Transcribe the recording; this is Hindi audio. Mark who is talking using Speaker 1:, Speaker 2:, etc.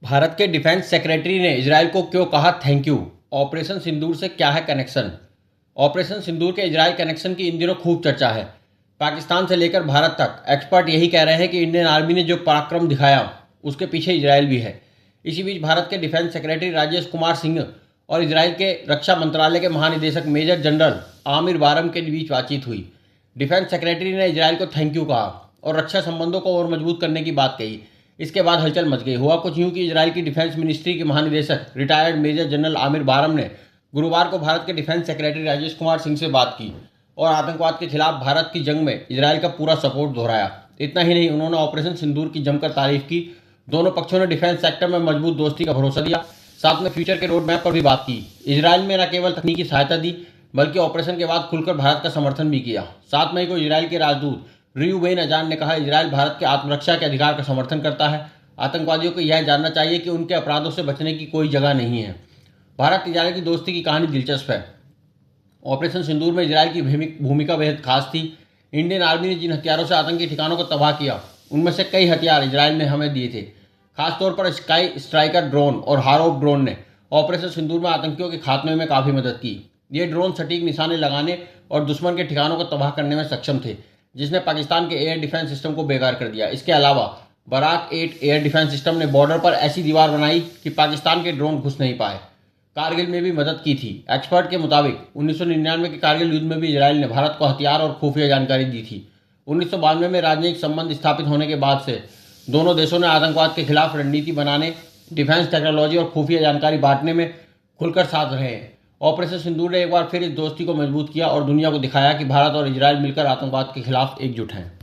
Speaker 1: भारत के डिफेंस सेक्रेटरी ने इजरायल को क्यों कहा थैंक यू। ऑपरेशन सिंदूर से क्या है कनेक्शन। ऑपरेशन सिंदूर के इजरायल कनेक्शन की इन दिनों खूब चर्चा है। पाकिस्तान से लेकर भारत तक एक्सपर्ट यही कह रहे हैं कि इंडियन आर्मी ने जो पराक्रम दिखाया उसके पीछे इजरायल भी है। इसी बीच भारत के डिफेंस सेक्रेटरी राजेश कुमार सिंह और इजरायल के रक्षा मंत्रालय के महानिदेशक मेजर जनरल आमिर बारम के बीच बातचीत हुई। डिफेंस सेक्रेटरी ने इजरायल को थैंक यू कहा और रक्षा संबंधों को और मजबूत करने की बात कही। इसके बाद हलचल मच गई। हुआ कुछ यूं कि इजरायल की डिफेंस मिनिस्ट्री के महानिदेशक रिटायर्ड मेजर जनरल आमिर बारम ने गुरुवार को भारत के डिफेंस सेक्रेटरी राजेश कुमार सिंह से बात की और आतंकवाद के खिलाफ भारत की जंग में इजरायल का पूरा सपोर्ट दोहराया। इतना ही नहीं, उन्होंने ऑपरेशन सिंदूर की जमकर तारीफ की। दोनों पक्षों ने डिफेंस सेक्टर में मजबूत दोस्ती का भरोसा दिया। साथ में फ्यूचर के रोड मैप पर भी बात की। इजरायल में न केवल तकनीकी सहायता दी बल्कि ऑपरेशन के बाद खुलकर भारत का समर्थन भी किया। 7 मई को इजरायल के राजदूत रियूवेन अजान ने कहा, इजरायल भारत के आत्मरक्षा के अधिकार का समर्थन करता है। आतंकवादियों को यह जानना चाहिए कि उनके अपराधों से बचने की कोई जगह नहीं है। भारत इजरायल की दोस्ती की कहानी दिलचस्प है। ऑपरेशन सिंदूर में इजरायल की भूमिका बेहद खास थी। इंडियन आर्मी ने जिन हथियारों से आतंकी ठिकानों को तबाह किया उनमें से कई हथियार इजरायल ने हमें दिए थे। खासतौर पर स्काई स्ट्राइकर ड्रोन और हारोप ड्रोन ने ऑपरेशन सिंदूर में आतंकियों के खात्मे में काफ़ी मदद की। ये ड्रोन सटीक निशाने लगाने और दुश्मन के ठिकानों को तबाह करने में सक्षम थे, जिसने पाकिस्तान के एयर डिफेंस सिस्टम को बेकार कर दिया। इसके अलावा बराक 8 एयर डिफेंस सिस्टम ने बॉर्डर पर ऐसी दीवार बनाई कि पाकिस्तान के ड्रोन घुस नहीं पाए। कारगिल में भी मदद की थी। एक्सपर्ट के मुताबिक 1999 के कारगिल युद्ध में भी इजरायल ने भारत को हथियार और खुफिया जानकारी दी थी। 1992 में राजनयिक संबंध स्थापित होने के बाद से दोनों देशों ने आतंकवाद के खिलाफ रणनीति बनाने, डिफेंस टेक्नोलॉजी और खुफिया जानकारी बांटने में खुलकर साथ रहे हैं। ऑपरेशन सिंदूर ने एक बार फिर इस दोस्ती को मजबूत किया और दुनिया को दिखाया कि भारत और इजरायल मिलकर आतंकवाद के खिलाफ एकजुट हैं।